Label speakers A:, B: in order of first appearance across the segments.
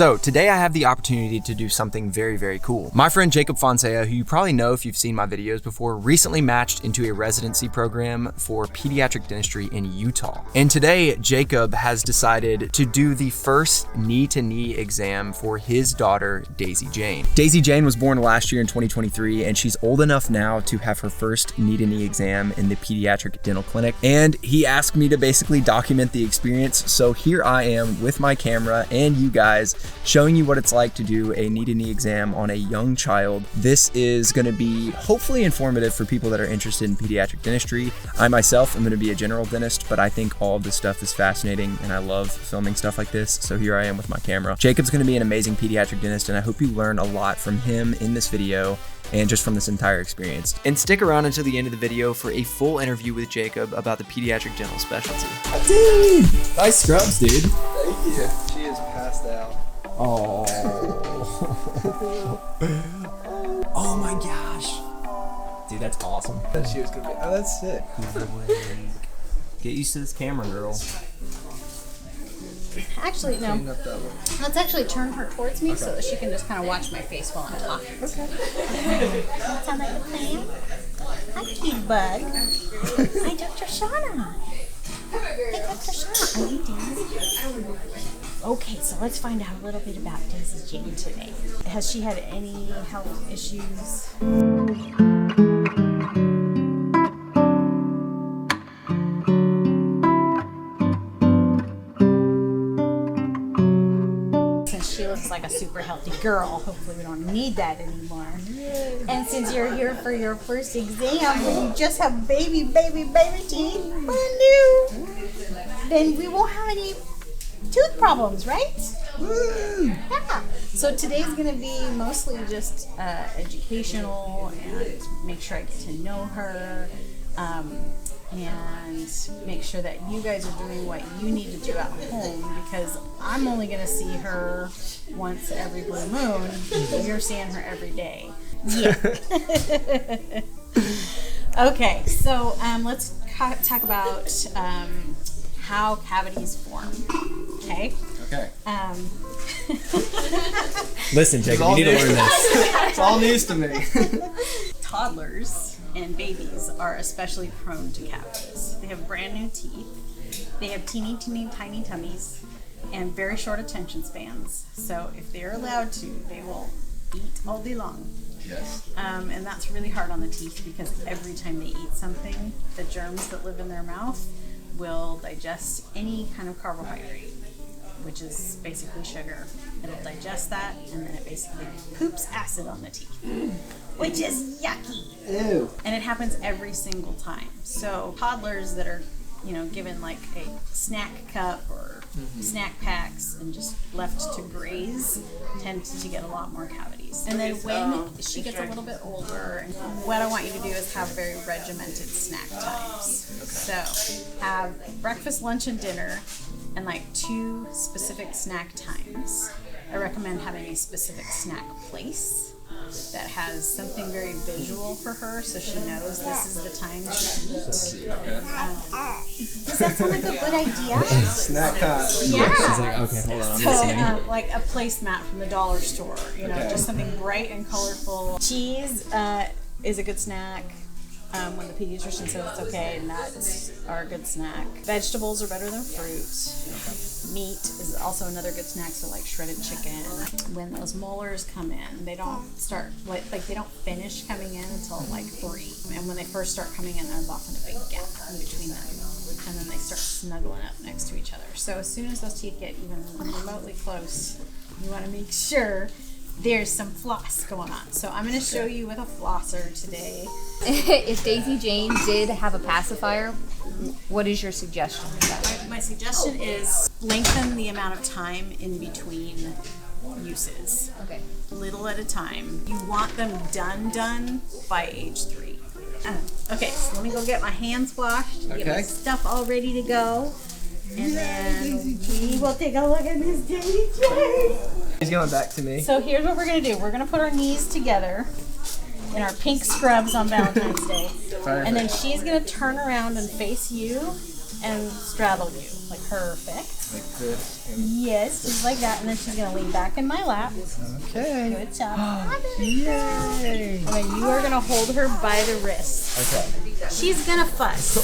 A: So today I have the opportunity to do something very, very cool. My friend Jacob Foncea, who you probably know if you've seen my videos before, recently matched into a residency program for pediatric dentistry in Utah. And today Jacob has decided to do the first knee-to-knee exam for his daughter, Daisy Jane. Daisy Jane was born last year in 2023, and she's old enough now to have her first knee-to-knee exam in the pediatric dental clinic. And he asked me to basically document the experience. So here I am with my camera and you guys showing you what it's like to do a knee-to-knee exam on a young child. This is going to be hopefully informative for people that are interested in pediatric dentistry. I myself am going to be a general dentist, but I think all of this stuff is fascinating and I love filming stuff like this. So here I am with my camera. Jacob's going to be an amazing pediatric dentist, and I hope you learn a lot from him in this video and just from this entire experience. And stick around until the end of the video for a full interview with Jacob about the pediatric dental specialty.
B: Dude! Nice scrubs, dude.
C: Thank you. She is passed out.
B: Oh. Oh my gosh. Dude, that's awesome.
C: She was gonna be. Oh, that's sick.
A: Get used to this camera, girl.
D: Actually, no. Let's actually turn her towards me so that she can just kind of watch my face while I'm talking. Okay. That sound like a plan? Hi, cute bug. Hi, Dr. Shauna. Hey, Dr. Shauna. Are you Daisy? Okay, so let's find out a little bit about Daisy Jane today. Has she had any health issues? She looks like a super healthy girl. Hopefully we don't need that anymore. And since you're here for your first exam and you just have baby teeth, brand new, then we won't have any tooth problems, right? Yeah. So today's gonna be mostly just educational and make sure I get to know her. And make sure that you guys are doing what you need to do at home, because I'm only going to see her once every blue moon. You're seeing her every day. Yeah. Okay, so let's talk about how cavities form. Okay?
C: Okay.
B: Listen, Jacob, you need to learn this.
C: It's all news to me.
D: Toddlers and babies are especially prone to cavities. They have brand new teeth, they have teeny tiny tummies, and very short attention spans. So if they're allowed to, they will eat all day long.
C: Yes.
D: And that's really hard on the teeth, because every time they eat something, the germs that live in their mouth will digest any kind of carbohydrate, which is basically sugar. It'll digest that, and then it basically poops acid on the teeth, which is yucky.
C: Ew.
D: And it happens every single time. So toddlers that are, given like a snack cup or snack packs and just left to graze tend to get a lot more cavities. And then when she gets a little bit older, what I want you to do is have very regimented snack times. So have breakfast, lunch, and dinner, and like 2 specific snack times. I recommend having a specific snack place that has something very visual for her, so she knows this is the time to eat. Does that sound like a good idea?
C: Snack time.
D: Yeah.
B: She's like, okay, hold on, I'm
D: So,
B: listening.
D: like a placemat from the dollar store, just something bright and colorful. Cheese is a good snack. When the pediatrician says it's okay, nuts are a good snack. Vegetables are better than fruit. Meat is also another good snack, so like shredded chicken. When those molars come in, they don't start, they don't finish coming in until like 3. And when they first start coming in, there's often a big gap in between them. And then they start snuggling up next to each other. So as soon as those teeth get even remotely close, you want to make sure there's some floss going on. So I'm going to show you with a flosser today.
E: If Daisy Jane did have a pacifier, what is your suggestion?
D: My suggestion is lengthen the amount of time in between uses.
E: Okay.
D: Little at a time. You want them done by age 3. Okay, so let me go get my hands washed, get my stuff all ready to go, and then we will take a look at Miss Daisy Jane.
C: He's going back to me.
D: So here's what we're going to do. We're going to put our knees together in our pink scrubs on Valentine's Day. And then she's going to turn around and face you and straddle you. Like perfect.
C: Like this. And
D: Yes, just like that, and then she's gonna lean back in my lap.
C: okay.
D: Good job.
C: Yay.
D: And then you are gonna hold her by the wrist.
C: Okay.
D: She's gonna fuss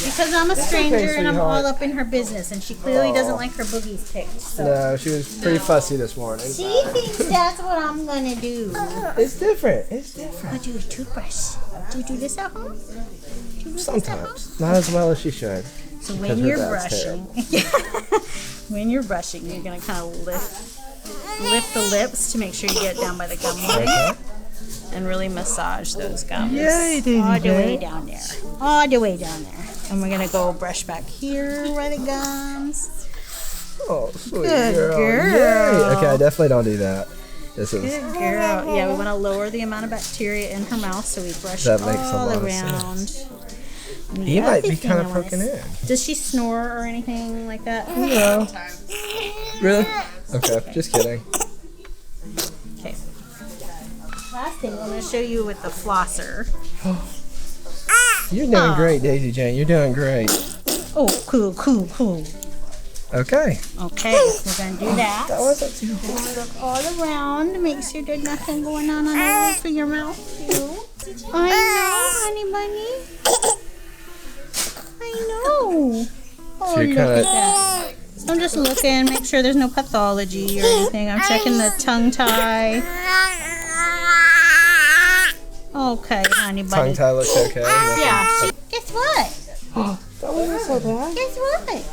D: because I'm a stranger
C: okay,
D: and I'm
C: sweetheart.
D: all up in her business, and she clearly doesn't like her boogies picked. So
C: No, she was pretty fussy this morning.
D: she thinks that's what I'm gonna do.
C: It's different. It's different.
D: I'll do a toothbrush. Do you do this at home? Do you do this at home?
C: Sometimes. Not as well as she should.
D: So
C: Because
D: when
C: her
D: you're
C: dad's
D: brushing, when you're brushing, you're gonna kind of lift the lips to make sure you get down by the gum line.
C: Okay.
D: And really massage those gums.
C: Yay, Daisy
D: all the
C: Jane.
D: way down there. All the way down there. And we're gonna go brush back here by the gums.
C: Oh, sweet
D: Good
C: girl.
D: girl.
C: Yay. Okay, I definitely don't do that. This is.
D: Good girl. Yeah, we want to lower the amount of bacteria in her mouth, so we brush
C: That makes a
D: all
C: lot of
D: around. And the
C: You might
D: other
C: be
D: thing
C: kind
D: I
C: of
D: wanna
C: poking in.
D: Does she snore or anything like that?
C: No. Really? Okay, just kidding.
D: Okay. Last thing I'm going to show you with the flosser.
C: You're doing great, Daisy Jane. You're doing great.
D: Oh, cool, cool, cool.
C: Okay.
D: Okay, we're going to do that.
C: That wasn't too hard.
D: Look all around to make sure there's nothing going on the roof of your mouth, too. I know, honey bunny. I know. Oh,
C: So you're
D: look
C: kinda-
D: at that. I'm just looking, make sure there's no pathology or anything. I'm checking the tongue tie. Okay, honey bunny.
C: Tongue tie looks okay. Nothing-
D: Yeah. Guess what?
C: That wasn't so bad.
D: Guess what?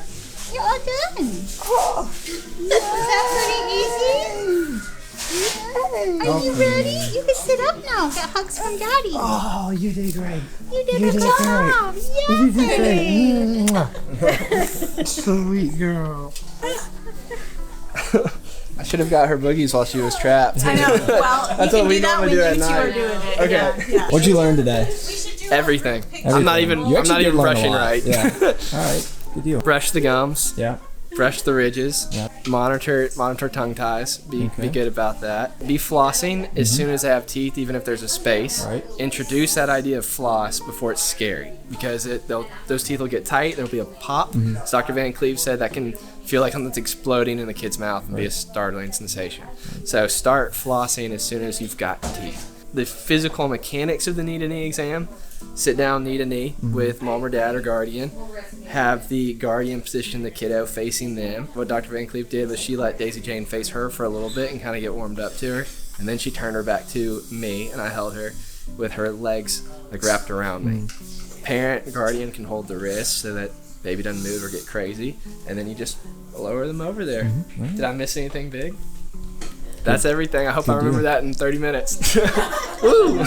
D: You're all done. Is that pretty easy? Are you ready? You can sit up now. Get hugs from Daddy.
C: Oh, you did great.
D: You did
C: You
D: a
C: did
D: good
C: great.
D: job.
C: You did
D: Yay.
C: great. Sweet girl. I should have got her boogies while she was trapped.
D: I know. Well, you
C: That's
D: can
C: what we
D: do that when
C: normally do
D: you
C: at
D: two are
C: night.
D: doing it.
C: Okay.
D: Yeah, yeah.
B: What'd you learn today?
C: Everything. I'm not even.
B: You
C: I'm not
B: actually did
C: even
B: learn a
C: brushing
B: lot.
C: right.
B: Yeah. All right. Good deal.
C: Brush the gums.
B: Yeah.
C: Brush the ridges.
B: Yep.
C: Monitor tongue ties. Be good about that. Be flossing as soon as they have teeth, even if there's a space.
B: Right.
C: Introduce that idea of floss before it's scary, because those teeth will get tight. There'll be a pop. As Dr. Van Cleave said, that can feel like something's exploding in the kid's mouth and be a startling sensation. So start flossing as soon as you've got teeth. The physical mechanics of the knee-to-knee exam: sit down knee-to-knee with mom or dad or guardian. Have the guardian position the kiddo facing them. What Dr. Van Cleave did was she let Daisy Jane face her for a little bit and kind of get warmed up to her. And then she turned her back to me, and I held her with her legs like wrapped around me. Parent, guardian can hold the wrist so that baby doesn't move or get crazy. And then you just lower them over there. Did I miss anything big? That's everything. I hope I remember that in 30 minutes. Woo!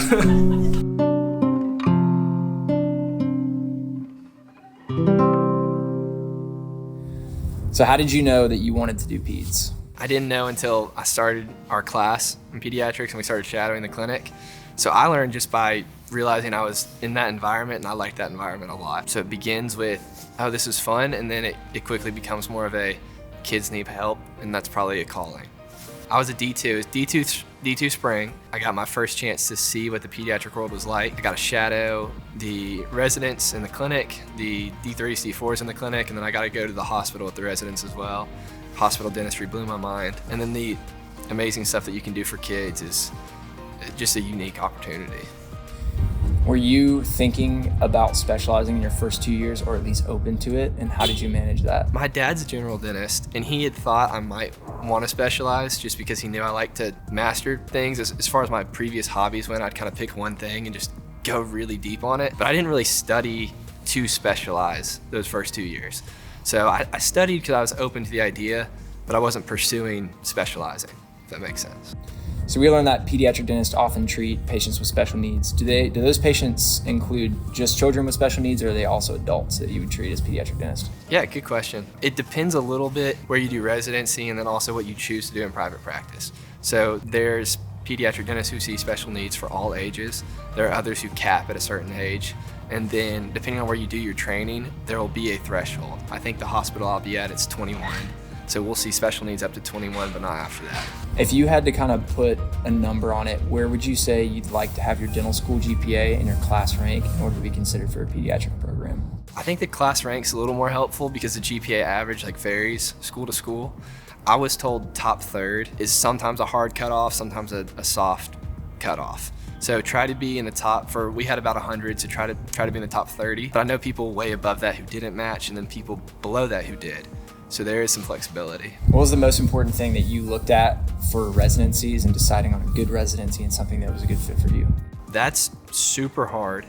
A: So how did you know that you wanted to do peds?
C: I didn't know until I started our class in pediatrics and we started shadowing the clinic. So I learned just by realizing I was in that environment, and I liked that environment a lot. So it begins with, oh, this is fun, and then it quickly becomes more of a kids need help, and that's probably a calling. I was a D2. It was D2 spring. I got my first chance to see what the pediatric world was like. I got to shadow the residents in the clinic, the D3s, D4s in the clinic, and then I got to go to the hospital with the residents as well. Hospital dentistry blew my mind. And then the amazing stuff that you can do for kids is just a unique opportunity.
A: Were you thinking about specializing in your first 2 years, or at least open to it? And how did you manage that?
C: My dad's a general dentist, and he had thought I might want to specialize just because he knew I like to master things. As far as my previous hobbies went, I'd kind of pick one thing and just go really deep on it. But I didn't really study to specialize those first 2 years. So I studied because I was open to the idea, but I wasn't pursuing specializing, if that makes sense.
A: So we learned that pediatric dentists often treat patients with special needs. Do those patients include just children with special needs, or are they also adults that you would treat as pediatric dentist?
C: Yeah, good question. It depends a little bit where you do residency and then also what you choose to do in private practice. So there's pediatric dentists who see special needs for all ages. There are others who cap at a certain age. And then depending on where you do your training, there will be a threshold. I think the hospital I'll be at, it's 21. So we'll see special needs up to 21, but not after that.
A: If you had to kind of put a number on it, where would you say you'd like to have your dental school GPA and your class rank in order to be considered for a pediatric program?
C: I think the class rank's a little more helpful because the GPA average varies school to school. I was told top third is sometimes a hard cutoff, sometimes a soft cutoff. So try to be in the top we had about 100, so try to be in the top 30. But I know people way above that who didn't match, and then people below that who did. So there is some flexibility.
A: What was the most important thing that you looked at for residencies and deciding on a good residency and something that was a good fit for you?
C: That's super hard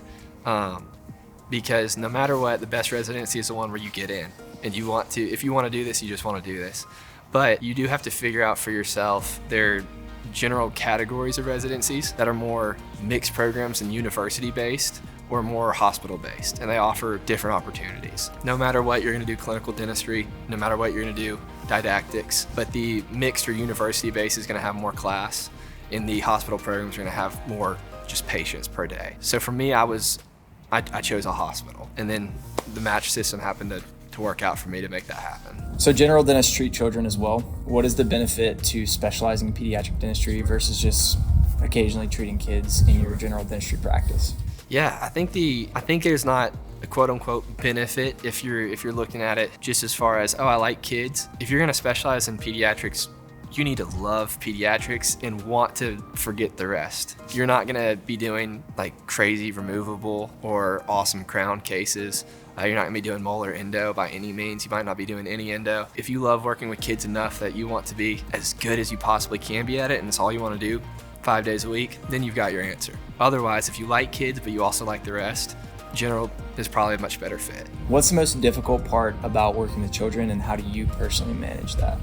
C: because no matter what, the best residency is the one where you get in. And if you want to do this, you just want to do this. But you do have to figure out for yourself their general categories of residencies that are more mixed programs and university-based or more hospital-based, and they offer different opportunities. No matter what, you're going to do clinical dentistry, no matter what, you're going to do didactics, but the mixed or university-based is going to have more class, and the hospital programs are going to have more just patients per day. So for me, I chose a hospital, and then the match system happened to work out for me to make that happen.
A: So general dentists treat children as well. What is the benefit to specializing in pediatric dentistry versus just occasionally treating kids in your general dentistry practice?
C: Yeah, I think there's not a quote unquote benefit if you're looking at it just as far as, I like kids. If you're gonna specialize in pediatrics, you need to love pediatrics and want to forget the rest. You're not gonna be doing crazy removable or awesome crown cases. You're not gonna be doing molar endo by any means. You might not be doing any endo. If you love working with kids enough that you want to be as good as you possibly can be at it, and it's all you wanna do 5 days a week, then you've got your answer. Otherwise, if you like kids, but you also like the rest, general is probably a much better fit.
A: What's the most difficult part about working with children, and how do you personally manage that?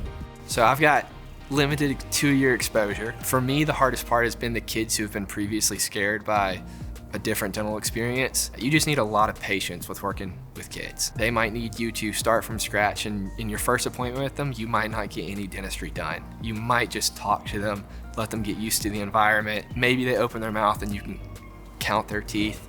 C: So I've got limited 2-year exposure. For me, the hardest part has been the kids who have been previously scared by a different dental experience. You just need a lot of patience with working with kids. They might need you to start from scratch, and in your first appointment with them, you might not get any dentistry done. You might just talk to them, let them get used to the environment. Maybe they open their mouth and you can count their teeth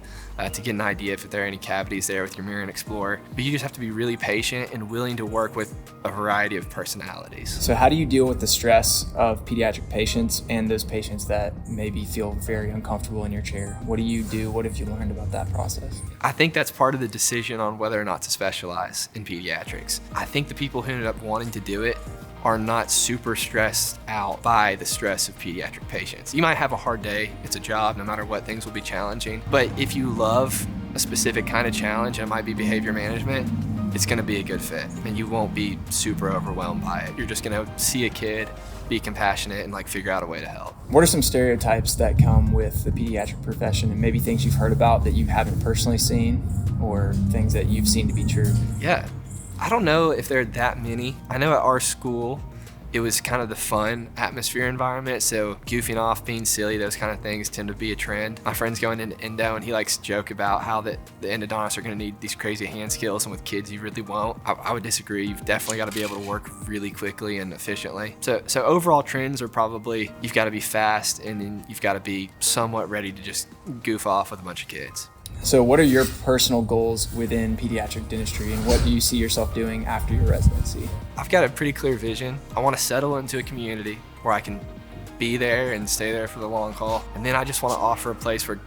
C: to get an idea if there are any cavities there with your Mirror and Explorer. But you just have to be really patient and willing to work with a variety of personalities.
A: So how do you deal with the stress of pediatric patients and those patients that maybe feel very uncomfortable in your chair? What do you do? What have you learned about that process?
C: I think that's part of the decision on whether or not to specialize in pediatrics. I think the people who ended up wanting to do it are not super stressed out by the stress of pediatric patients. You might have a hard day, it's a job, no matter what, things will be challenging. But if you love a specific kind of challenge, and it might be behavior management, it's gonna be a good fit, and you won't be super overwhelmed by it. You're just gonna see a kid, be compassionate, and figure out a way to help.
A: What are some stereotypes that come with the pediatric profession, and maybe things you've heard about that you haven't personally seen, or things that you've seen to be true?
C: Yeah. I don't know if there are that many. I know at our school, it was kind of the fun atmosphere environment, so goofing off, being silly, those kind of things tend to be a trend. My friend's going into endo, and he likes to joke about how the endodontists are going to need these crazy hand skills, and with kids you really won't. I would disagree. You've definitely got to be able to work really quickly and efficiently. So overall trends are probably, you've got to be fast, and then you've got to be somewhat ready to just goof off with a bunch of kids.
A: So what are your personal goals within pediatric dentistry, and what do you see yourself doing after your residency?
C: I've got a pretty clear vision. I want to settle into a community where I can be there and stay there for the long haul. And then I just want to offer a place where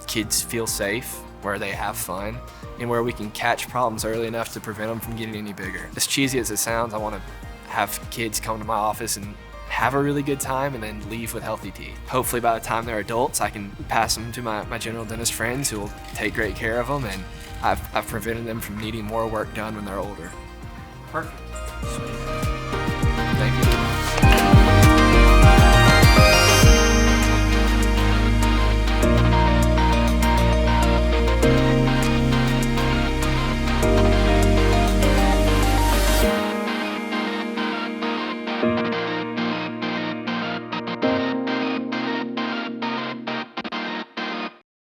C: kids feel safe, where they have fun, and where we can catch problems early enough to prevent them from getting any bigger. As cheesy as it sounds, I want to have kids come to my office and have a really good time and then leave with healthy teeth. Hopefully by the time they're adults, I can pass them to my general dentist friends who will take great care of them, and I've prevented them from needing more work done when they're older.
B: Perfect. Sweet.